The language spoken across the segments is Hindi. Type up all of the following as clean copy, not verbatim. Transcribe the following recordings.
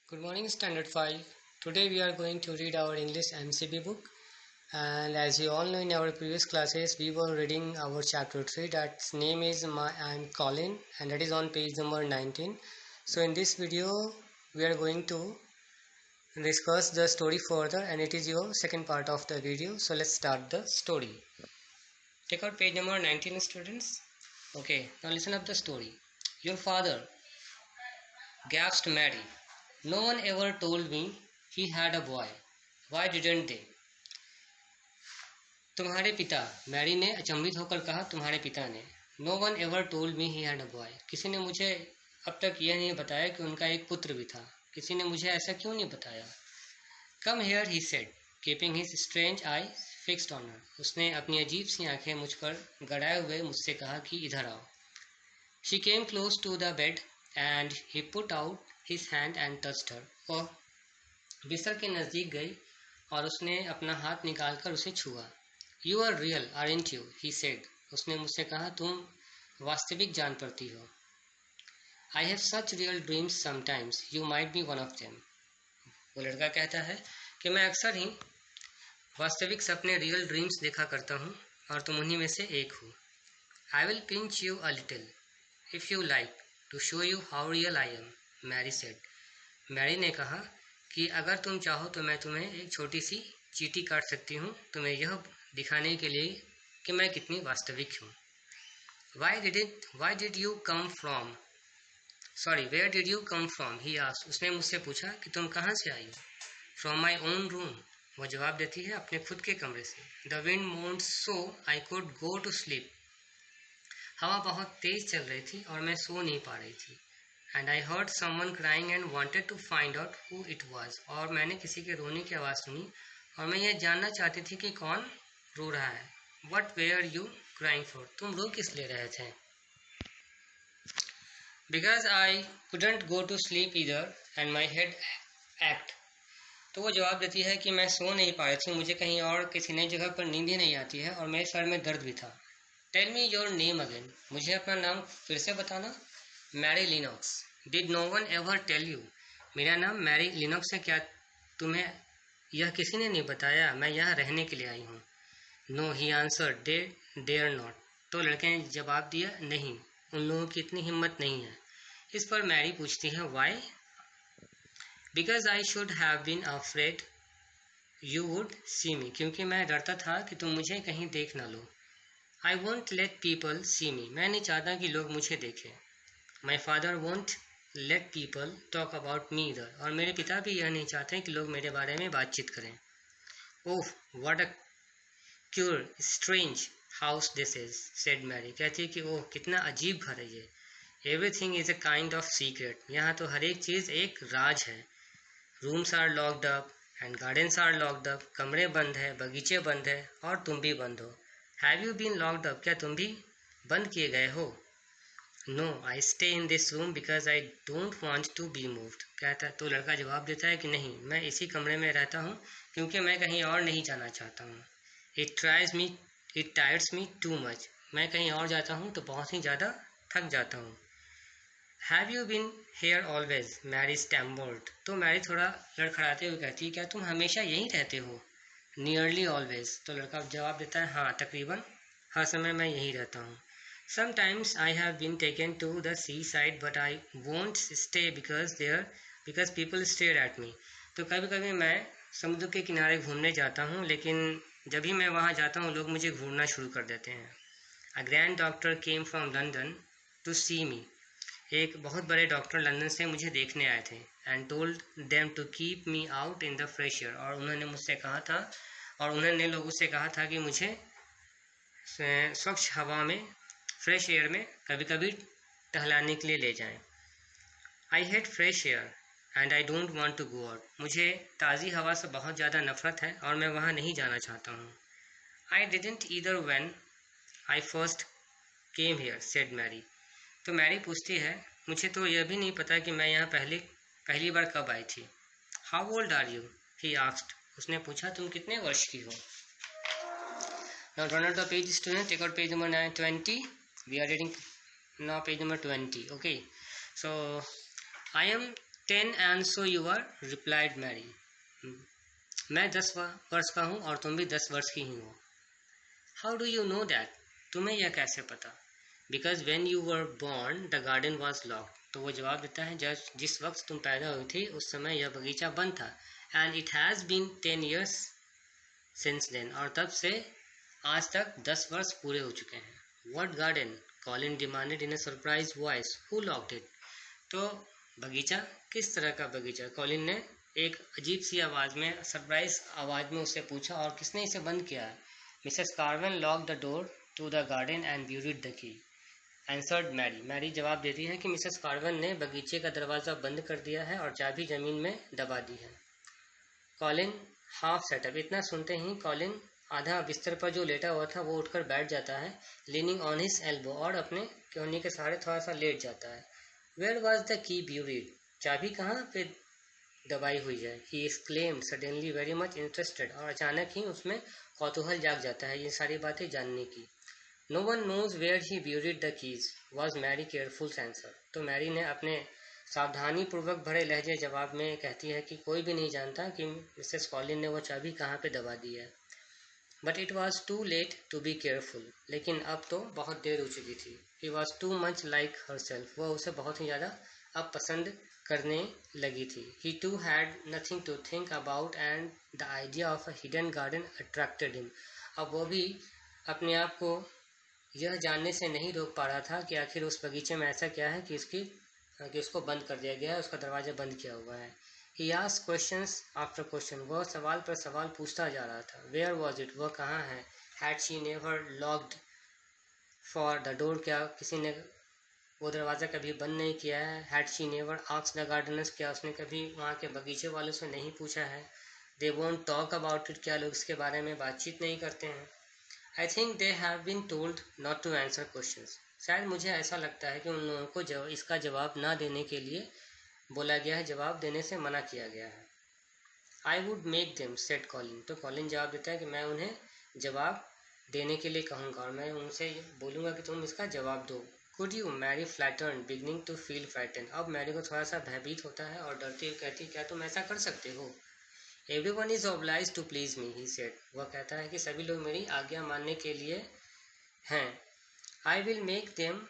Good morning, Standard 5. Today we are going to read our English MCB book. And as you all know, in our previous classes, we were reading our chapter 3. That's name is I'm Colin, and that is on page number 19. So in this video, we are going to discuss the story further, and it is your second part of the video. So let's start the story. Take out page number 19, students. Okay, now listen up the story. Your father, gasped Mary. No one ever told me he had a boy. Why didn't they? तुम्हारे पिता, मैरी ने अचंभित होकर कहा, तुम्हारे पिता ने. No one ever told me he had a boy. किसी ने मुझे अब तक यह नहीं बताया कि उनका एक पुत्र भी था. किसी ने मुझे ऐसा क्यों नहीं बताया? Come here he said, keeping his strange I fixed on her. उसने अपनी अजीब सी आंखें मुझ पर गड़ाए हुए मुझसे कहा कि इधर आओ. She came close to the bed and he put out his hand and touched her. वह बिस्तर के नज़दीक गई और उसने अपना हाथ निकालकर उसे छुआ. You are real aren't you, he said. उसने मुझसे कहा, तुम वास्तविक जान पड़ती हो. I have such real dreams sometimes, you might be one of them. वो लड़का कहता है कि मैं अक्सर ही वास्तविक सपने रियल ड्रीम्स देखा करता हूँ और तुम उन्हीं में से एक हो. I will pinch you a little if you like to show you how real I am, Mary said. Mary ने कहा कि अगर तुम चाहो तो मैं तुम्हें एक छोटी सी चींटी काट सकती हूँ, तुम्हें यह दिखाने के लिए कि मैं कितनी वास्तविक हूँ. Why did you come from? Sorry, where did you come from? He asked. उसने मुझसे पूछा कि तुम कहाँ से आई हो. From my own room. वो जवाब देती है, अपने खुद के कमरे से. The wind moaned so I could go to sleep. हवा बहुत तेज चल रही थी और मैं सो नहीं पा रही थी. And I heard someone crying and wanted to find out who it was. और मैंने किसी के रोने की आवाज़ सुनी और मैं यह जानना चाहती थी कि कौन रो रहा है. What were you crying for? तुम रो किस ले रहे थे? Because I couldn't go to sleep either and my head ached. तो वो जवाब देती है कि मैं सो नहीं पा रही थी, मुझे कहीं और किसी नई जगह पर नींद ही नहीं आती है और मेरे सर में दर्द भी था. Tell me your name again. मुझे अपना नाम फिर से बताना. Mary Lennox. Did no one ever tell you? मेरा नाम मैरी लिनॉक्स है, क्या तुम्हें यह किसी ने नहीं बताया? मैं यहाँ रहने के लिए आई हूँ. No, he answer, they dare not. तो लड़के ने जवाब दिया, नहीं, उन लोगों की इतनी हिम्मत नहीं है. इस पर मैरी पूछती है, why? Because I should have been afraid you would see me. क्योंकि मैं डरता था कि तुम मुझे कहीं देख ना लो. I won't let people see me. मैं नहीं चाहता कि लोग मुझे देखें. My father won't let people talk about me इधर. और मेरे पिता भी यह नहीं चाहते कि लोग मेरे बारे में बातचीत करें. Oh, what a queer strange house this is, said Mary. कहती है कि ओह, कितना अजीब घर है ये. Everything is a kind of secret. यहाँ तो हर एक चीज़ एक राज है. Rooms are locked up and gardens are locked up. कमरे बंद है, बगीचे बंद है और तुम भी बंद हो. Have you been locked up? क्या तुम भी बंद किए गए हो? No, I stay in this room because I don't want to be moved. कहता है, तो लड़का जवाब देता है कि नहीं, मैं इसी कमरे में रहता हूँ क्योंकि मैं कहीं और नहीं जाना चाहता हूँ. It tyres me too much. मैं कहीं और जाता हूँ तो बहुत ही ज़्यादा थक जाता हूँ. Have you been here always? Mary stammered. तो मैरी थोड़ा लड़खड़ाते हुए कहती है, क्या तुम हमेशा यहीं रहते हो? Nearly always. तो लड़का जवाब देता है, हाँ, तकरीबन हर समय मैं यहीं रहता हूँ. Sometimes I have been taken to the seaside, but I won't stay because people stare at me. तो कभी कभी मैं समुद्र के किनारे घूमने जाता हूँ, लेकिन जब भी मैं वहाँ जाता हूँ लोग मुझे घूरना शुरू कर देते हैं. A grand doctor came from London to see me. एक बहुत बड़े डॉक्टर लंदन से मुझे देखने आए थे. And told them to keep me out in the fresh air. और उन्होंने लोगों से कहा था कि मुझे स्वच्छ हवा में, फ्रेश एयर में कभी कभी टहलाने के लिए ले जाएं. I hate fresh air and I don't want to go out. मुझे ताज़ी हवा से बहुत ज़्यादा नफरत है और मैं वहाँ नहीं जाना चाहता हूँ. I didn't either when I first came here, said Mary. तो मैरी पूछती है, मुझे तो यह भी नहीं पता कि मैं यहाँ पहली बार कब आई थी. How old are you? He asked. उसने पूछा, तुम कितने वर्ष की हो? Now turn out the page, student. Take out page number 20. We are reading now page number 20. Okay. So I am 10 and so you are, replied Mary. मैं 10 वर्ष का हूँ और तुम भी 10 वर्ष की ही हो. How do you know that? तुम्हें यह कैसे पता? Because when you were born, the garden was locked. तो वो जवाब देता है, जिस वक्त तुम पैदा हुई थी उस समय यह बगीचा बंद था. And it has been 10 years since then. और तब से आज तक 10 वर्ष पूरे हो चुके हैं. What garden? Colin demanded in a surprised voice. Who locked it? तो बगीचा, किस तरह का बगीचा? कॉलिन ने एक अजीब सी आवाज़ में, सरप्राइज आवाज़ में उससे पूछा, और किसने इसे बंद किया है? Mrs Craven lock the door to the garden and buried the key, answered Mary. Mary जवाब देती है कि मिसेस कार्वन ने बगीचे का दरवाज़ा बंद कर दिया है और चाबी ज़मीन में दबा दी है. Colin half setup. इतना सुनते ही कॉलिन आधा बिस्तर पर जो लेटा हुआ था वो उठकर बैठ जाता है, लीनिंग ऑन हिज एल्बो, और अपने कोहनी के सहारे थोड़ा सा लेट जाता है. Where was the key buried? चाबी कहाँ पे दबाई हुई है? He exclaimed suddenly very much interested. और अचानक ही उसमें कौतूहल जाग जाता है ये सारी बातें जानने की. No one knows where he buried the keys, was Mary careful answer. तो मैरी ने अपने सावधानी पूर्वक भरे लहजे जवाब में कहती है कि कोई भी नहीं जानता कि मिसेस कॉलिन ने वो चाबी कहाँ पे दबा दी है. But it was too late to be careful. लेकिन अब तो बहुत देर हो चुकी थी. He was too much like herself. वह उसे बहुत ही ज़्यादा अब पसंद करने लगी थी. He too had nothing to think about and the idea of a hidden garden attracted him. अब वो भी अपने आप को यह जानने से नहीं रोक पा रहा था कि आखिर उस बगीचे में ऐसा क्या है कि उसको बंद कर दिया गया है, उसका दरवाज़ा बंद किया हुआ है. He asked questions after question. वह सवाल पर सवाल पूछता जा रहा था. Where was it? वह कहाँ है? Had she never locked for the door? क्या किसी ने वो दरवाज़ा कभी बंद नहीं किया है? Had she never asked the Gardner's? क्या उसने कभी वहाँ के बगीचे वालों से नहीं पूछा है? They won't talk about it? क्या लोग इसके बारे में बातचीत नहीं करते हैं? I think they have been told not to answer questions. शायद मुझे ऐसा लगता है कि उन लोगों को इसका जवाब ना देने के लिए बोला गया है, जवाब देने से मना किया गया है. I would make them, said Colin. तो कॉलिन जवाब देता है कि मैं उन्हें जवाब देने के लिए कहूँगा और मैं उनसे बोलूँगा कि तुम इसका जवाब दो. Could you? Mary faltered, beginning to feel frighten. अब मैरी को थोड़ा सा भयभीत होता है और डरती हुई कहती, क्या तुम ऐसा कर सकते हो? Everyone is obliged to please me, he said. वह कहता है कि सभी लोग मेरी आज्ञा मानने के लिए हैं. I will make them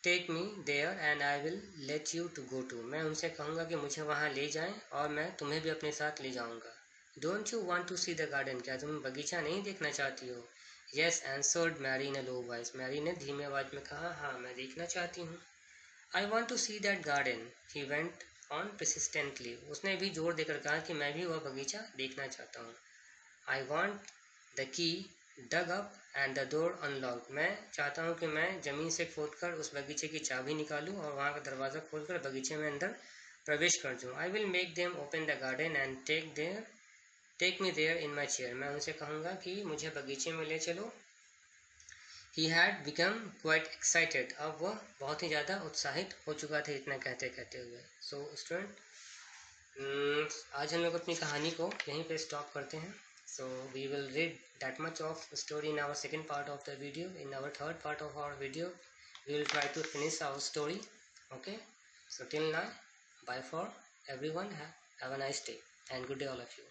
take me there and I will let you to go too. मैं उनसे कहूँगा कि मुझे वहाँ ले जाएं और मैं तुम्हें भी अपने साथ ले जाऊँगा. Don't you want to see the garden? क्या तुम बगीचा नहीं देखना चाहती हो? Yes answered Mary in a low voice. मैरी ने धीमे आवाज में कहा, हाँ मैं देखना चाहती हूँ. I want to see that garden, he went on persistently. उसने भी जोर देकर कहा कि मैं भी वह बगीचा देखना चाहता हूँ. I want the key dug up and the door unlocked. मैं चाहता हूँ कि मैं ज़मीन से खोदकर उस बगीचे की चाबी निकालूँ और वहाँ का दरवाज़ा खोलकर बगीचे में अंदर प्रवेश कर दूँ. I will make them open the garden and take me there in my chair. मैं उनसे कहूँगा कि मुझे बगीचे में ले चलो. He had become quite excited. अब वह बहुत ही ज़्यादा उत्साहित हो चुका था इतना कहते कहते हुए. सो स्टूडेंट, आज हम लोग अपनी कहानी को यहीं पे स्टॉप करते हैं. So we will read that much of story in our second part of the video. In our third part of our video, we will try to finish our story. Okay. So till now, bye for everyone. Have a nice day and good day all of you.